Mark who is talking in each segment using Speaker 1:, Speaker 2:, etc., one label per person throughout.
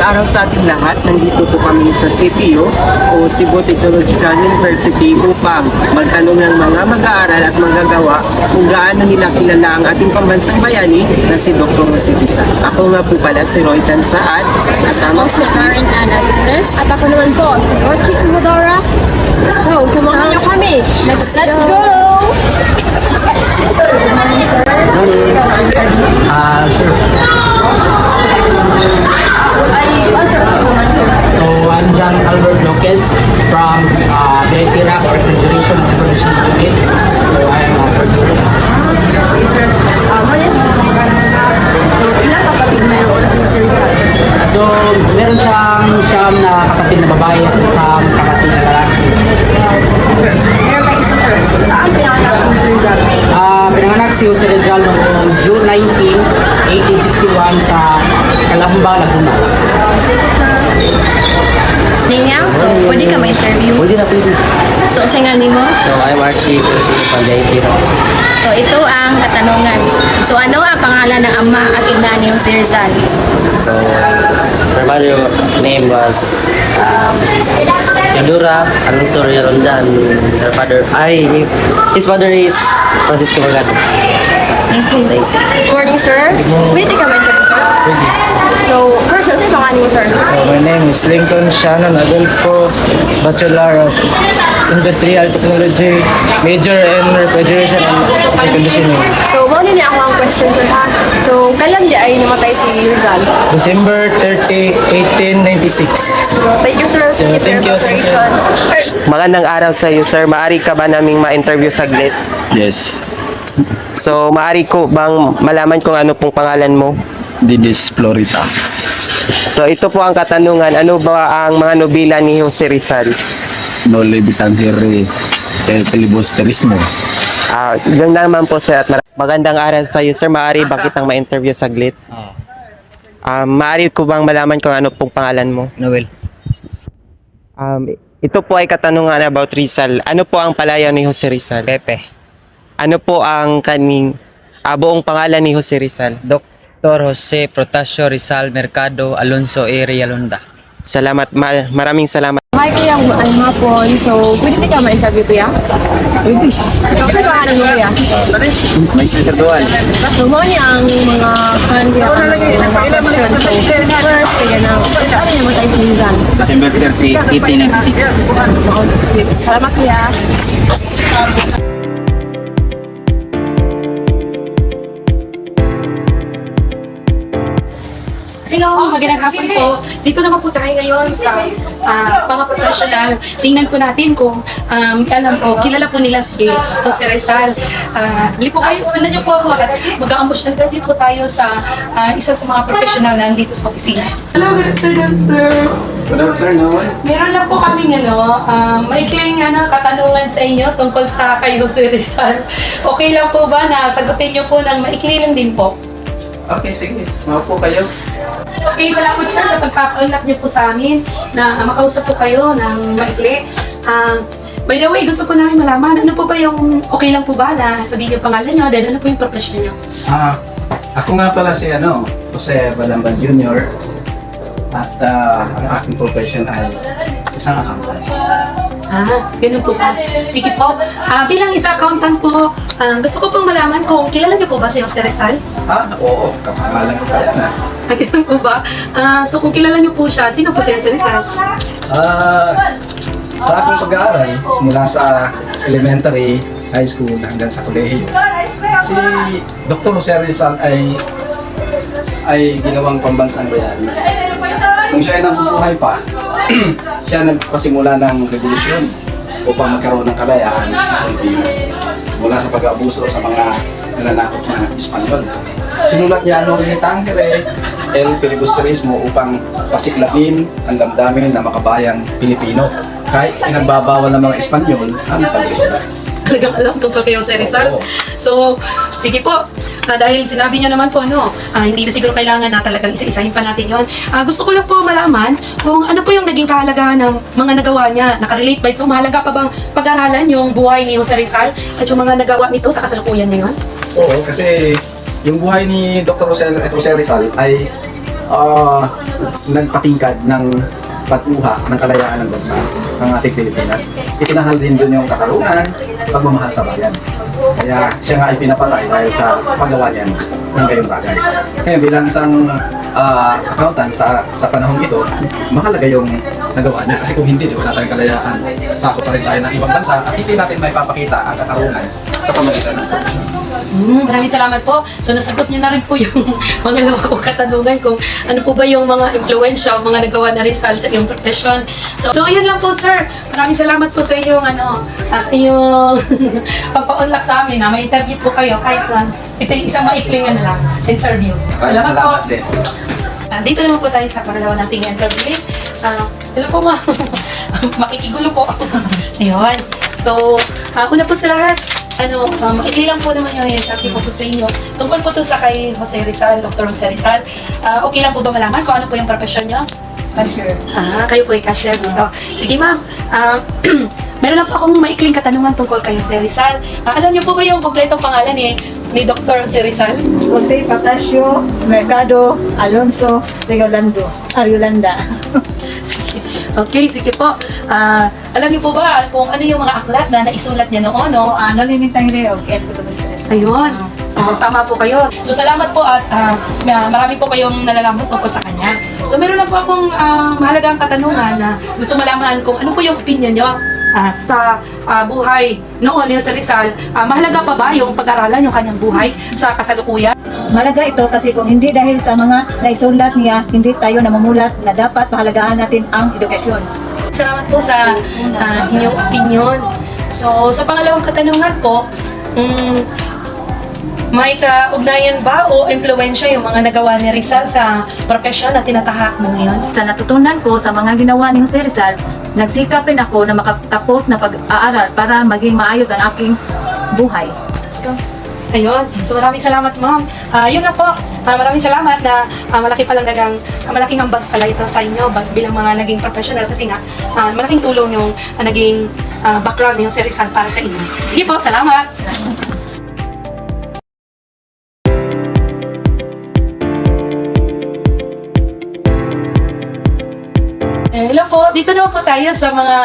Speaker 1: araw sa ating lahat. Nandito po kami sa CTU o Cebu Technological University upang magtanong ng mga mag-aaral at magagawa kung gaano nila kilala ang ating pambansang bayani na si Dr. Jose Rizal. Ako nga po pala si Roy Tansaad, kasama
Speaker 2: Ako
Speaker 1: ko
Speaker 2: si
Speaker 1: si
Speaker 2: Karen Anagnes.
Speaker 3: At ako naman po, si Rocky Kumodora. So, samahan niyo kami. Let's go!
Speaker 4: Sure. So, I'm John Albert Lopez from Directora for Refrigeration and Production Unit. So, I am a producer. So, meron siyang na kapatid na babae at isang kapatid na lalaki.
Speaker 3: Meron pa isa, sir. Saan pinanganak si Sir Rizal?
Speaker 4: Pinanganak si Jose Rizal noong June 19, 1861 sa Calamba, Laguna.
Speaker 2: Ningang, so pwede ka ma-interview.
Speaker 4: Pwede na pwede.
Speaker 2: So, singal ni mo.
Speaker 4: So, I'm Archie, President ng JP.
Speaker 2: So, ito ang katanungan. So, ano ang pangalan ng ama at ina ni Jose Rizal?
Speaker 5: So, her mother name was Yadura Alonso Ronda, and her father, his father is Francisco Morgado.
Speaker 2: Thank you.
Speaker 3: Good morning, sir. Pwede ka ma-interview, sir? So, first, ano yung pangalan mo, sir?
Speaker 6: So my name is Lincoln Shannon Adolfo, Bachelor of Industrial Technology, major in Refrigeration and Air Conditioning.
Speaker 3: So, muna niya ako ang question, sir, ha? So, kailan di ay namatay si Rizal?
Speaker 6: December 30, 1896.
Speaker 3: So, thank you, sir.
Speaker 6: So,
Speaker 3: Thank you for your
Speaker 6: thank you.
Speaker 3: cooperation.
Speaker 1: Magandang araw sa iyo, sir. Maari ka ba naming ma-interview saglit?
Speaker 7: Yes,
Speaker 1: So, maari ko bang malaman kung ano pong pangalan mo?
Speaker 7: Didis Florita.
Speaker 1: So, ito po ang katanungan. Ano ba ang mga nobela ni Jose Rizal?
Speaker 7: Nole Bitangere, Filibusterismo.
Speaker 1: Yun naman po, sir. At magandang araw sa iyo, sir. Maari ba kitang ma-interview saglit? Maari ko bang malaman kung ano pong pangalan mo?
Speaker 4: Noel.
Speaker 1: Ito po ay katanungan about Rizal. Ano po ang palayaw ni Jose Rizal?
Speaker 4: Pepe.
Speaker 1: Ano po ang buong pangalan ni Jose Rizal?
Speaker 4: Dr. Jose Protasio Rizal Mercado Alonso A. Realonda.
Speaker 1: Salamat, maraming salamat.
Speaker 3: Hi, kuya. Ano hapon? So, pwede ka ma-interview, kuya? Pwede. So, ano pangalan mo, kuya?
Speaker 7: May interduan.
Speaker 3: So, mo niya ang mga kanya ng mga question. So, first, kaya na, saan niya matay si Rizal?
Speaker 7: December 30, 1896.
Speaker 3: Salamat, kuya.
Speaker 8: Hello, magandang hapon po. Dito naman po tayo ngayon sa mga professional. Tingnan po natin kung alam po, kilala po nila si Jose Rizal. Hindi po kayo, sundan niyo po ako. Mag-ambush interview po tayo sa isa sa mga professional na nandito sa opisina. Hello, good afternoon, sir.
Speaker 7: Good afternoon.
Speaker 8: Meron lang po kami maikling katanungan sa inyo tungkol sa kay Jose Rizal. Okay lang po ba na sagutin niyo po ng maikli lang din po?
Speaker 7: Okay, sige. Maupo kayo.
Speaker 8: Okay, salamat sir sa pagpapaunlak niyo po sa amin na makausap po kayo ng maikli. By the way, gusto po namin malaman, ano po ba yung okay lang po ba na sabihin yung pangalan niyo, then ano po yung profession niyo?
Speaker 7: Ako nga pala si Jose Balamban Jr. At ang aking profession ay isang accountant.
Speaker 8: Ganun po ba? Sige po. Bilang isa accountant po, gusto ko pong malaman kung kilala niyo po ba si Jose Rizal?
Speaker 7: Oo, kapamalang ko na.
Speaker 8: Ganun po ba? So kung kilala niyo po siya, sino po si Jose Rizal?
Speaker 7: Sa aking pag-aaral, simula sa elementary, high school, hanggang sa kolehiyo, si Dr. Jose Rizal ay ginawang pambansang bayani. Kung siya ay nabubuhay pa, siya nagpasimula ng revolusyon upang magkaroon ng kalayaan sa Pilipinas mula sa pag-abuso sa mga nananakot na Espanyol. Sinulat niya ang Noli Me Tangere, El Filibusterismo upang pasiklabin ang damdamin ng makabayang Pilipino kahit pinagbabawal ng mga Espanyol ang pagsusulat.
Speaker 8: Talagang alam tungkol kay Jose Rizal. So, sige po. Dahil sinabi niyo naman po, hindi na siguro kailangan na talagang isa-isahin pa natin yon. Gusto ko lang po malaman kung ano po yung naging kahalagahan ng mga nagawa niya. Nakarelate ba ito? Mahalaga pa bang pag-aralan yung buhay ni Jose Rizal at yung mga nagawa nito sa kasalukuyan ngayon?
Speaker 7: Oo, kasi yung buhay ni Dr. Jose Rizal ay nagpatingkad ng pagkuha ng kalayaan ng bansa ng ating Pilipinas. Itinahal din doon yung katarungan, pagmamahal sa bayan. Kaya siya nga ay pinapatay dahil sa paggawa niya ng gayong bagay. Kaya bilang isang accountant sa panahon ito, mahalaga yung nagawa niya. Kasi kung hindi, wala tayong kalayaan. Sako pa rin tayo ng ibang bansa at hindi natin may papakita ang katarungan sa pamagitan ng profesyon.
Speaker 8: Maraming salamat po. So nasagot niyo na rin po yung mga kong katanungan kung ano po ba yung mga influensya o mga nagawa na Rizal sa iyong profession. So yun lang po sir. Maraming salamat po sa iyong sa iyong pagpa-unlock sa amin na may interview po kayo kahit ito yung isang maikling lang interview.
Speaker 7: Salamat din.
Speaker 8: Dito naman po tayo sa pangalawa nating interview. Hello po ma. Makikigulo po. Ayun. So, una po sa lahat, maikli lang po naman yung interview po sa inyo. Tungkol po to sa kay Jose Rizal, Dr. Jose Rizal. Okay lang po ba malaman kung ano po yung profesyon niyo?
Speaker 3: Cashier.
Speaker 8: Kayo po yung cashier dito. Sige ma'am, meron lang po akong maikling katanungan tungkol kay Jose Rizal. Alam niyo po ba yung kompletong pangalan ni Dr. Jose Rizal?
Speaker 3: Jose Patasio Mercado Alonso Ariolanda.
Speaker 8: Okay, sige po. Alam niyo po ba kung ano yung mga aklat na naisulat niya noon, no?
Speaker 3: Nalimitang Reog, and ko
Speaker 8: Ayun. Tama po kayo. So, salamat po at marami po kayong nalalaman tungkol sa kanya. So, meron lang po akong mahalagang katanungan na gusto malaman kung ano po yung opinion nyo sa buhay noon ni Jose Rizal. Mahalaga pa ba yung pag-aralan yung kanyang buhay sa kasalukuyan?
Speaker 3: Malaga ito kasi kung hindi dahil sa mga naisulat niya, hindi tayo namumulat na dapat pahalagahan natin ang edukasyon.
Speaker 8: Salamat po sa inyong opinion. So, sa pangalawang katanungan po, may kaugnayan ba o impluensya yung mga nagawa ni Rizal sa profesyon na tinatahak mo ngayon?
Speaker 3: Sa natutunan ko sa mga ginawa ni Jose Rizal, nagsikap rin ako na makatapos na pag-aaral para maging maayos ang aking buhay.
Speaker 8: Ayun. So maraming salamat ma'am. Yun na po. Maraming salamat na malaking ambag pala ito sa inyo bilang mga naging professional kasi nga malaking tulong yung naging background ni Jose Rizal para sa inyo. Sige po, salamat. Hello po, dito naman po tayo sa mga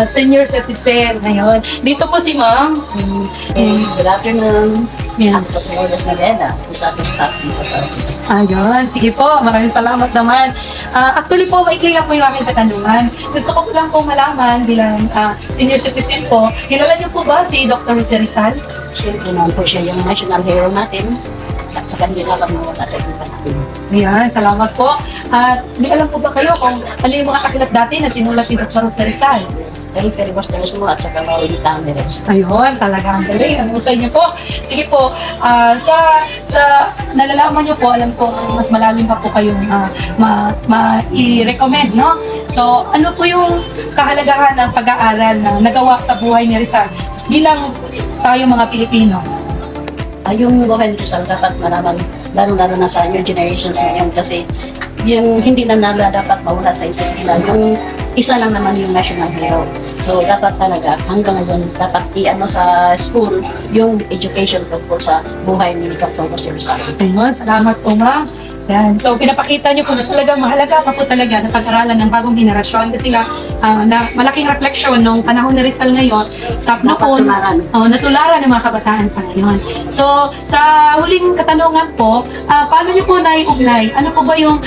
Speaker 8: senior citizen ngayon. Dito po si ma'am.
Speaker 9: Good afternoon.
Speaker 8: Yeah.
Speaker 9: Ako si Lourdes Nalena, isa sa staff dito sa
Speaker 8: Ayun, sige po, maraming salamat naman. Actually po, maikli lang po yung aming katanungan. Gusto ko lang po malaman bilang senior citizen po, kilala niyo po ba si Dr. Jose Rizal?
Speaker 9: Siyempre naman po siya yung national hero natin. At sa kanila kami nasa isipan natin.
Speaker 8: Ayan, salamat po. At may alam po ba kayo kung ano yung mga aklat dati na sinulat ni Dr. Jose Rizal?
Speaker 9: Kay Ferry Bosters mo at saka Maui Tamerich.
Speaker 8: Ayun, talagang galing. Ano sa inyo po? Sige po, sa nalalaman niyo po, alam kong mas malalim pa po kayong i-recommend, no? So, ano po yung kahalagahan ng pag-aaral na nagawa sa buhay ni Rizal? Bilang tayo mga Pilipino.
Speaker 9: Yung buhay ni Rizal dapat malaman, lalo-lalo na sa new generations ngayon kasi yung hindi na nila dapat mawala sa isip nila. Yung isa lang naman yung national hero. So, dapat talaga hanggang ngayon dapat sa school yung education tungkol sa buhay ni Dr. Jose Rizal.
Speaker 8: Ayun, salamat po ma'am. Yan. So, pinapakita niyo po na talagang mahalaga pa po talaga na pag-aralan ng bagong henerasyon kasi nga na malaking refleksyon nung panahon ni Rizal ngayon sa noon, natularan ng mga kabataan sa ngayon. So, sa huling katanungan po, paano niyo po naiugnay? Ano po ba yung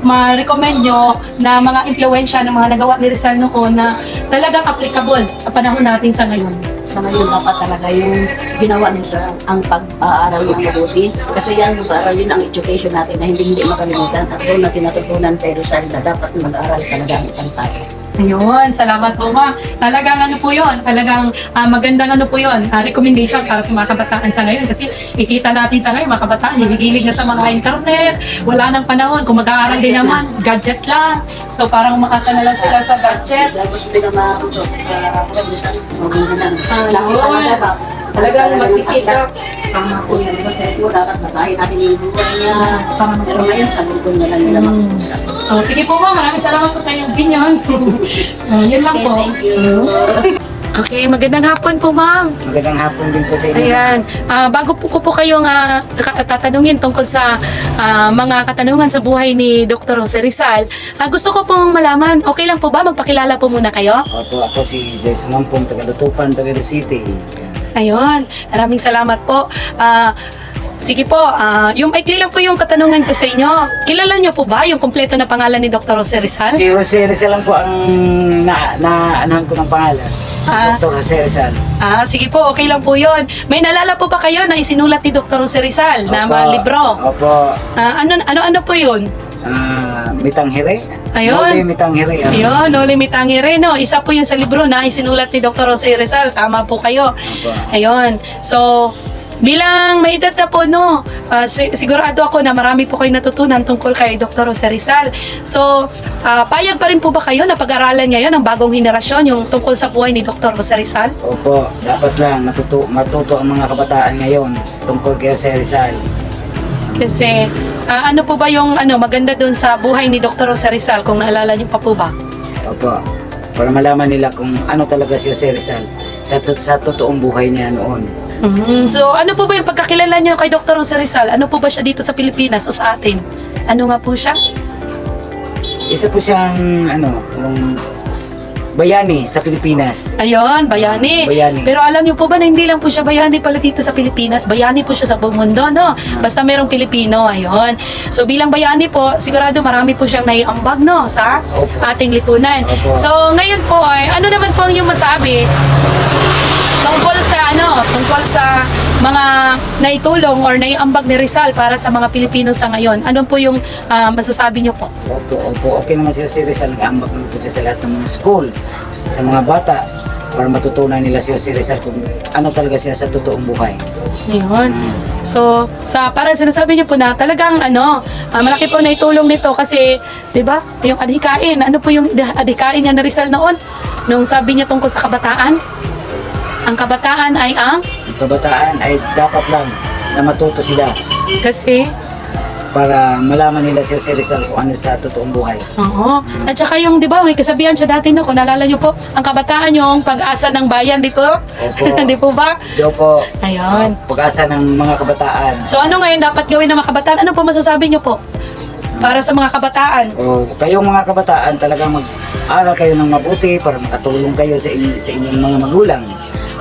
Speaker 8: ma-recommend niyo na mga impluensya ng mga nagawa ni Rizal noon na talagang applicable sa panahon natin sa ngayon?
Speaker 9: Sa ngayon dapat talaga yung ginawa niya ang pag-aaral ng mabuti. Kasi yan sa aral yun ang education natin na hindi makalimutan. At doon natin natutunan pero sa na dapat mag-aaral talaga ang isang tao.
Speaker 8: Ayun, salamat po ma'am. Talagang ano po yun, talagang magandang ano po yun, recommendation para sa mga kabataan sa ngayon kasi ikita natin sa ngayon, mga kabataan, hinihilig na sa mga internet, wala nang panahon, kung mag-aaral din naman, gadget lang. So parang makasa na lang sila sa gadget. Talagang magsisikap.
Speaker 9: Tama po yun. Kasi po, dapat matahin natin yung buhay niya. Pero ngayon, sa gusto na lang nila
Speaker 8: So, sige po ma'am, maraming salamat po sa inyong opinion. Yun lang po.
Speaker 9: Thank you.
Speaker 2: Okay, magandang hapon po, ma'am.
Speaker 6: Magandang hapon din po sa inyo.
Speaker 2: Ayan. Bago po ko kayong tatanungin tungkol sa mga katanungan sa buhay ni Dr. Jose Rizal, gusto ko pong malaman, okay lang po ba? Magpakilala po muna kayo.
Speaker 6: Opo, ako si Joyce Mampong, taga Lutupan, taga City.
Speaker 2: Ayun. Maraming salamat po. Sige po, yung maikli lang po yung katanungan ko sa inyo. Kilala niyo po ba yung kumpleto na pangalan ni Dr. Jose Rizal?
Speaker 6: Si Jose Rizal lang po ang naanahan ko ng pangalan. Dr. Jose Rizal.
Speaker 2: Sige po, okay lang po yun. May nalala po ba kayo na isinulat ni Dr. Jose Rizal na mga libro?
Speaker 6: Opo.
Speaker 2: Ano po yun?
Speaker 6: Mitanghire.
Speaker 2: Ayun.
Speaker 6: Noli Mitanghire.
Speaker 2: Ayun, Noli Mitanghire, no? Isa po yun sa libro na isinulat ni Dr. Jose Rizal. Tama po kayo.
Speaker 6: Opo.
Speaker 2: Ayun. So, bilang may edad na po, no, sigurado ako na marami po kayong natutunan tungkol kay Dr. Jose Rizal. So, payag pa rin po ba kayo na pag-aralan ngayon ang bagong henerasyon, yung tungkol sa buhay ni Dr. Jose Rizal?
Speaker 6: Opo, dapat lang matuto ang mga kabataan ngayon tungkol kay Jose Rizal.
Speaker 2: Kasi, ano po ba yung maganda doon sa buhay ni Dr. Jose Rizal, kung naalala niyo pa po ba?
Speaker 6: Opo, para malaman nila kung ano talaga si Jose Rizal sa totoong buhay niya noon.
Speaker 2: So, ano po ba yung pagkakilala niyo kay Dr. Jose Rizal? Ano po ba siya dito sa Pilipinas o sa atin? Ano nga po siya?
Speaker 6: Isa po siyang yung bayani sa Pilipinas.
Speaker 2: Ayun, bayani.
Speaker 6: Bayani.
Speaker 2: Pero alam niyo po ba na hindi lang po siya bayani pala dito sa Pilipinas? Bayani po siya sa buong mundo, no? Basta merong Pilipino, ayun. So bilang bayani po, sigurado marami po siyang naiambag, no? Sa ating lipunan.
Speaker 6: Opo.
Speaker 2: So ngayon po ay, ano naman po ang iyong masabi tungkol sa mga naitulong or naiambag ni Rizal para sa mga Pilipino sa ngayon? Ano po yung masasabi niyo po?
Speaker 6: Opo, okay naman si Jose Rizal. Nag-aambak naman po siya sa lahat ng mga school, sa mga bata, para matutunan nila si Jose Rizal kung ano talaga siya sa totoong buhay.
Speaker 2: Ayun. So, para sinasabi niyo po na talagang malaki po na itulong nito kasi, 'di ba? Yung adhikain, ano po yung adhikain nga ni Rizal noon nung sabi niya tungkol sa kabataan? Ang kabataan ay
Speaker 6: Ang kabataan ay dapat lang na matuto sila
Speaker 2: kasi
Speaker 6: para malaman nila si Jose Rizal kung ano sa totoong buhay.
Speaker 2: oo. At saka yung, 'di ba, may kasabihan siya dati, no, kung naalala niyo po, ang kabataan yung pag-asa ng bayan, di po?
Speaker 6: Opo.
Speaker 2: Di po ba?
Speaker 6: Opo.
Speaker 2: Ayun.
Speaker 6: Pag-asa ng mga kabataan.
Speaker 2: So ano ngayon dapat gawin ng mga kabataan? Ano po masasabi niyo po? Para sa mga kabataan.
Speaker 6: O kayong mga kabataan talagang mag-aral kayo ng mabuti para makatulong kayo sa inyong mga magulang.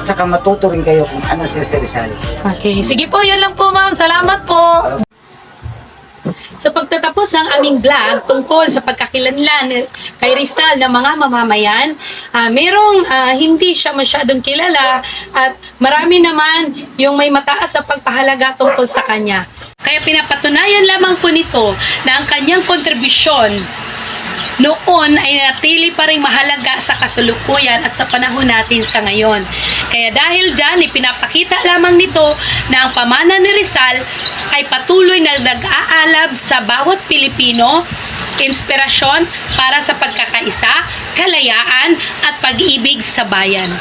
Speaker 6: At saka matuto rin kayo kung ano si Jose Rizal.
Speaker 2: Okay. Sige po, yan lang po, ma'am. Salamat po. Sa pagtatapos ng aming vlog tungkol sa pagkakilanlan kay Rizal ng mga mamamayan, merong hindi siya masyadong kilala at marami naman yung may mataas sa pagpahalaga tungkol sa kanya. Kaya pinapatunayan lamang po nito na ang kanyang kontribusyon noon ay natili pa rin mahalaga sa kasalukuyan at sa panahon natin sa ngayon. Kaya dahil dyan, ipinapakita lamang nito na ang pamana ni Rizal ay patuloy na nag-aalab sa bawat Pilipino, inspirasyon para sa pagkakaisa, kalayaan at pag-ibig sa bayan.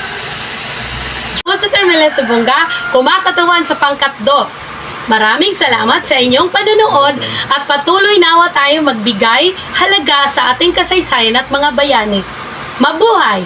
Speaker 2: Ako sa Termela Subonga, kumakatawan sa pangkat 2. Maraming salamat sa inyong panonood at patuloy nawa tayong magbigay halaga sa ating kasaysayan at mga bayani. Mabuhay!